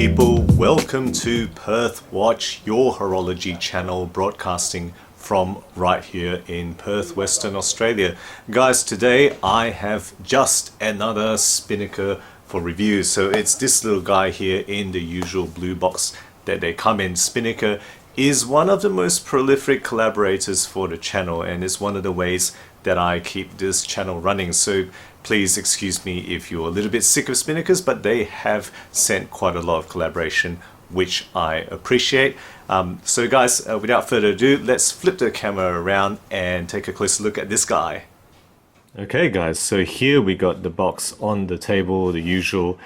people, welcome to Perth WAtch, your horology channel broadcasting from right here in Perth, Western Australia. Guys, today I have just another Spinnaker for review. So it's this little guy here in the usual blue box that they come in. Spinnaker is one of the most prolific collaborators for the channel, and it's one of the ways that I keep this channel running. So please excuse me if you're a little bit sick of Spinnakers, but they have sent quite a lot of collaboration, which I appreciate. So guys, without further ado, let's flip the camera around and take a closer look at this guy. Okay guys, so here we got the box on the table, the usual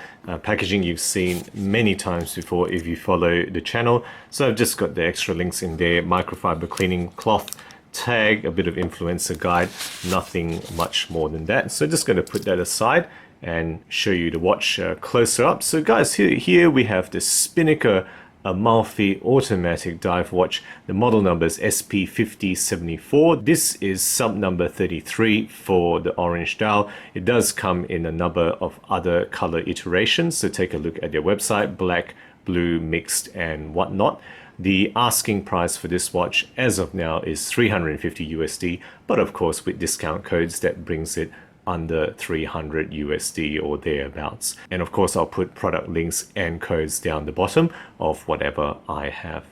packaging you've seen many times before if you follow the channel. So I've just got the extra links in there, microfiber cleaning cloth, tag, a bit of influencer guide, nothing much more than that. So just going to put that aside and show you the watch closer up. So guys, here we have the Spinnaker Amalfi automatic dive watch. The model number is SP-5074. This is sub number 33 for the orange dial. It does come in a number of other color iterations, so take a look at their website, black, blue, mixed and whatnot. The asking price for this watch as of now is 350 USD, but of course with discount codes that brings it under 300 USD or thereabouts. And of course I'll put product links and codes down the bottom of whatever I have.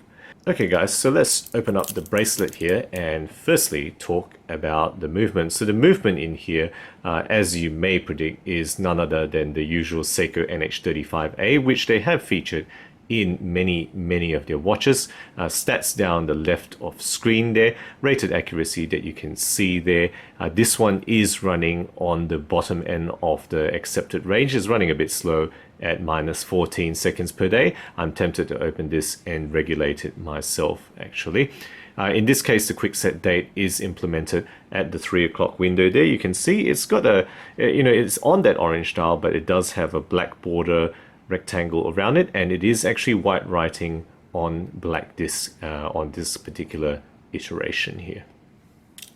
Okay guys, so let's open up the bracelet here and firstly talk about the movement. So the movement in here, as you may predict, is none other than the usual Seiko NH35A, which they have featured in many of their watches. Stats down the left of screen there, rated accuracy that you can see there. This one is running on the bottom end of the accepted range. It's running a bit slow at -14 seconds per day. I'm tempted to open this and regulate it myself actually. In this case, the quick set date is implemented at the 3 o'clock window there. You can see it's got a, it's on that orange dial, but it does have a black border rectangle around it, and it is actually white writing on black disc on this particular iteration here.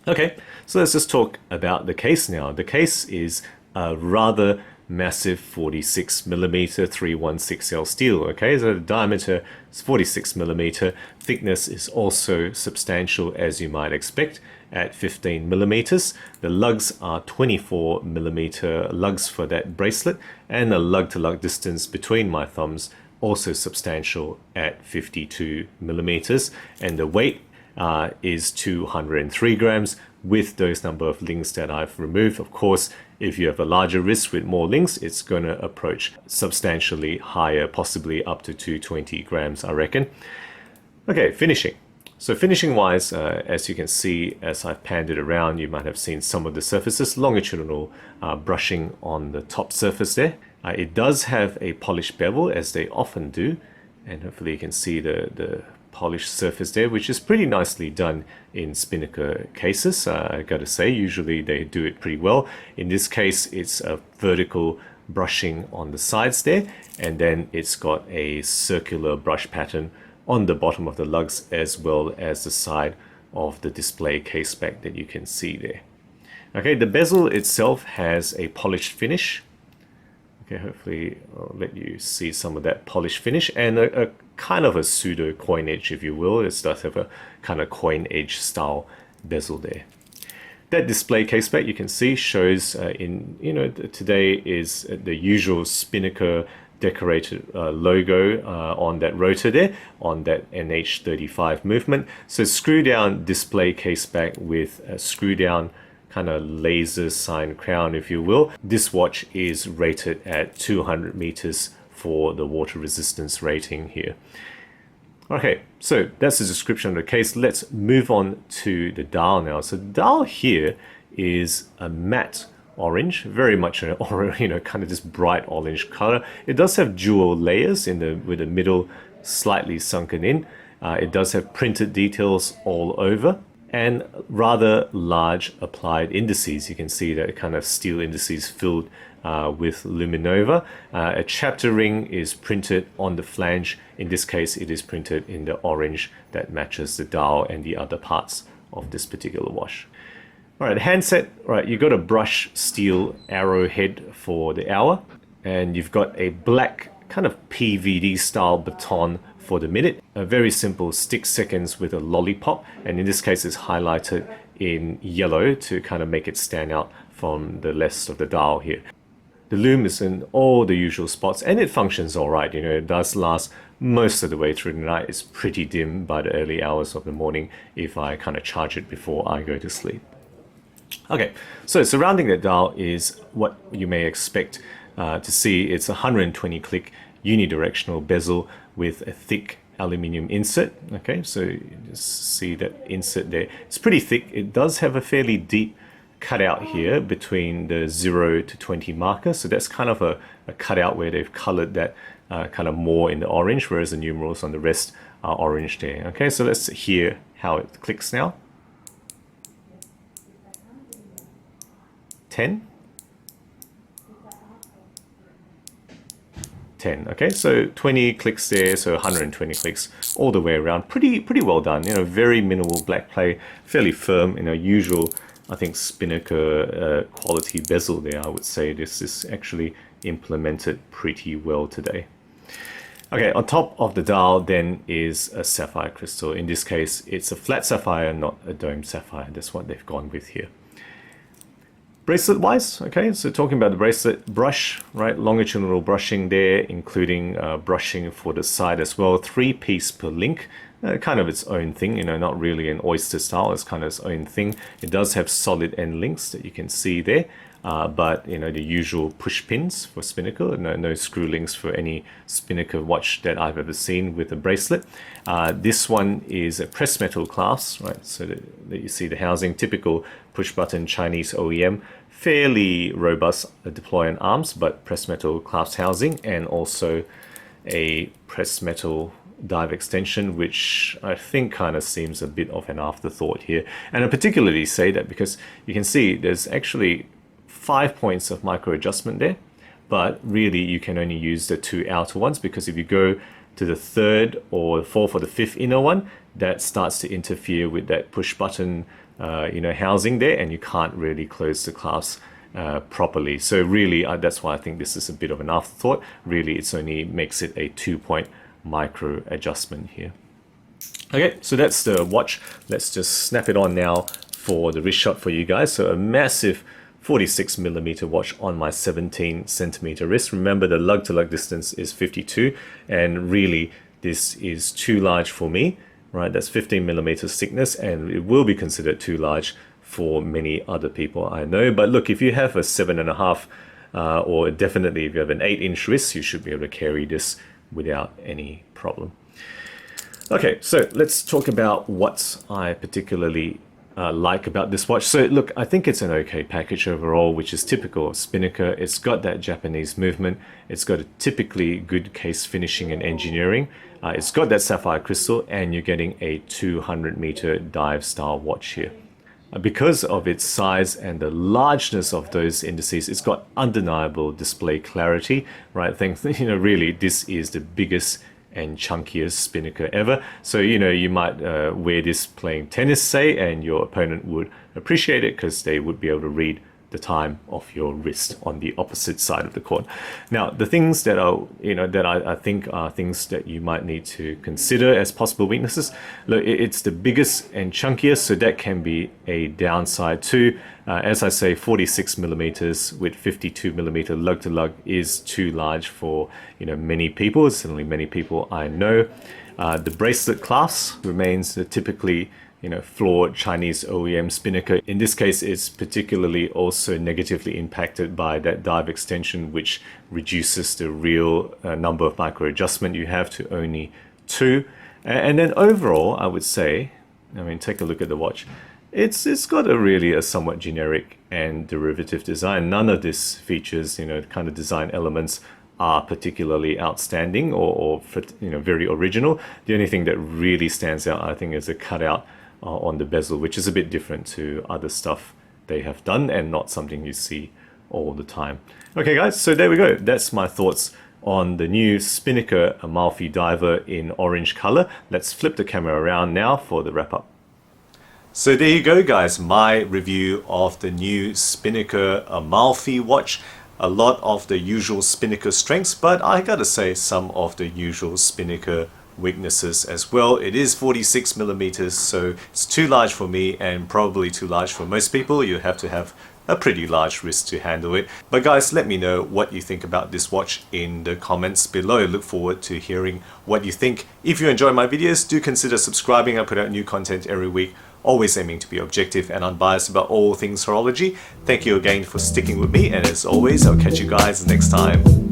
Okay, so let's just talk about the case now. The case is a rather massive 46mm 316L steel. Okay, so the diameter is 46mm, thickness is also substantial as you might expect at 15mm. The lugs are 24mm lugs for that bracelet, and the lug to lug distance between my thumbs also substantial at 52mm, and the weight is 203 grams with those number of links that I've removed. Of course, if you have a larger wrist with more links, it's going to approach substantially higher, possibly up to 220 grams, I reckon. Okay, finishing. So finishing wise, as you can see, as I've panned it around, you might have seen some of the surfaces, longitudinal brushing on the top surface there. It does have a polished bevel, as they often do, and hopefully you can see the polished surface there, which is pretty nicely done in Spinnaker cases. I gotta say, usually they do it pretty well. In this case, it's a vertical brushing on the sides there, and then it's got a circular brush pattern on the bottom of the lugs as well as the side of the display case back that you can see there. Okay, the bezel itself has a polished finish. Okay, hopefully I'll let you see some of that polished finish, and a kind of a pseudo coin edge, if you will. It does have a kind of coin edge style bezel there. That display case back you can see shows today is the usual Spinnaker decorated logo on that rotor there, on that NH35 movement. So screw down display case back with a screw down kind of laser sign crown, if you will. This watch is rated at 200 meters for the water resistance rating here. Okay, so that's the description of the case. Let's move on to the dial now. So the dial here is a matte orange, very much an orange, kind of this bright orange color. It does have dual layers with the middle slightly sunken in. It does have printed details all over and rather large applied indices. You can see that kind of steel indices filled with luminova. A chapter ring is printed on the flange. In this case, it is printed in the orange that matches the dial and the other parts of this particular watch. All right, the handset, right, you've got a brush steel arrowhead for the hour, and you've got a black kind of PVD style baton for the minute. A very simple stick seconds with a lollipop, and in this case it's highlighted in yellow to kind of make it stand out from the rest of the dial here. The lume is in all the usual spots and it functions alright, you know, it does last most of the way through the night. It's pretty dim by the early hours of the morning if I kind of charge it before I go to sleep. Okay, so surrounding the dial is what you may expect to see. It's a 120 click unidirectional bezel with a thick aluminium insert. Okay, so you just see that insert there. It's pretty thick. It does have a fairly deep cutout here between the 0 to 20 marker, so that's kind of a cutout where they've colored that kind of more in the orange, whereas the numerals on the rest are orange there. Okay, so let's hear how it clicks now. 10. 10. Okay, so 20 clicks there, so 120 clicks all the way around. Pretty well done. You know, very minimal black play, fairly firm. You know, usual, I think, Spinnaker quality bezel there. I would say this is actually implemented pretty well today. Okay, on top of the dial then is a sapphire crystal. In this case, it's a flat sapphire, not a domed sapphire. That's what they've gone with here. Bracelet wise, okay, so talking about the bracelet brush, right, longitudinal brushing there, including brushing for the side as well, 3-piece per link, kind of its own thing, you know, not really an oyster style, it's kind of its own thing. It does have solid end links that you can see there, but, you know, the usual push pins for Spinnaker, no screw links for any Spinnaker watch that I've ever seen with a bracelet. This one is a press metal clasp, right, so that you see the housing, typical push button Chinese OEM, fairly robust deploy on arms, but press metal clasp housing, and also a press metal dive extension, which I think kind of seems a bit of an afterthought here. And I particularly say that because you can see there's actually 5 points of micro adjustment there, but really you can only use the 2 outer ones, because if you go to the 3rd or 4th or the 5th inner one, that starts to interfere with that push button you know, housing there, and you can't really close the clasp properly. So really that's why I think this is a bit of an afterthought. Really it's only makes it a 2-point micro adjustment here. Okay, so that's the watch. Let's just snap it on now for the wrist shot for you guys. So a massive 46mm watch on my 17cm wrist. Remember, the lug to lug distance is 52, and really this is too large for me. Right, that's 15mm thickness, and it will be considered too large for many other people, I know. But look, if you have a 7.5 or definitely if you have an 8-inch wrist, you should be able to carry this without any problem. Okay, so let's talk about what I particularly like about this watch. So look, I think it's an okay package overall, which is typical of Spinnaker. It's got that Japanese movement. It's got a typically good case finishing and engineering. It's got that sapphire crystal, and you're getting a 200-meter dive style watch here. Because of its size and the largeness of those indices, it's got undeniable display clarity, right? I think, you know, really this is the biggest and chunkiest Spinnaker ever. So, you know, you might wear this playing tennis, say, and your opponent would appreciate it because they would be able to read the time of your wrist on the opposite side of the court. Now, the things that are, you know, that I think are things that you might need to consider as possible weaknesses. Look, it's the biggest and chunkiest, so that can be a downside too. As I say, 46mm with 52mm lug to lug is too large for, you know, many people. Certainly many people I know. The bracelet clasp remains typically, you know, flawed Chinese OEM Spinnaker. In this case, it's particularly also negatively impacted by that dive extension, which reduces the real number of micro adjustment you have to only 2. And then overall, I would say, I mean, take a look at the watch. It's got a somewhat generic and derivative design. None of this features, you know, kind of design elements are particularly outstanding or you know, very original. The only thing that really stands out, I think, is a cutout on the bezel, which is a bit different to other stuff they have done and not something you see all the time. Okay guys, so there we go. That's my thoughts on the new Spinnaker Amalfi diver in orange color. Let's flip the camera around now for the wrap up. So there you go guys, my review of the new Spinnaker Amalfi watch. a lot of the usual Spinnaker strengths, but I gotta say some of the usual Spinnaker weaknesses as well. It is 46 millimeters, so it's too large for me and probably too large for most people. You have to have a pretty large wrist to handle it. But guys, let me know what you think about this watch in the comments below. Look forward to hearing what you think. If you enjoy my videos, do consider subscribing. I put out new content every week, always aiming to be objective and unbiased about all things horology. Thank you again for sticking with me, and as always, I'll catch you guys next time.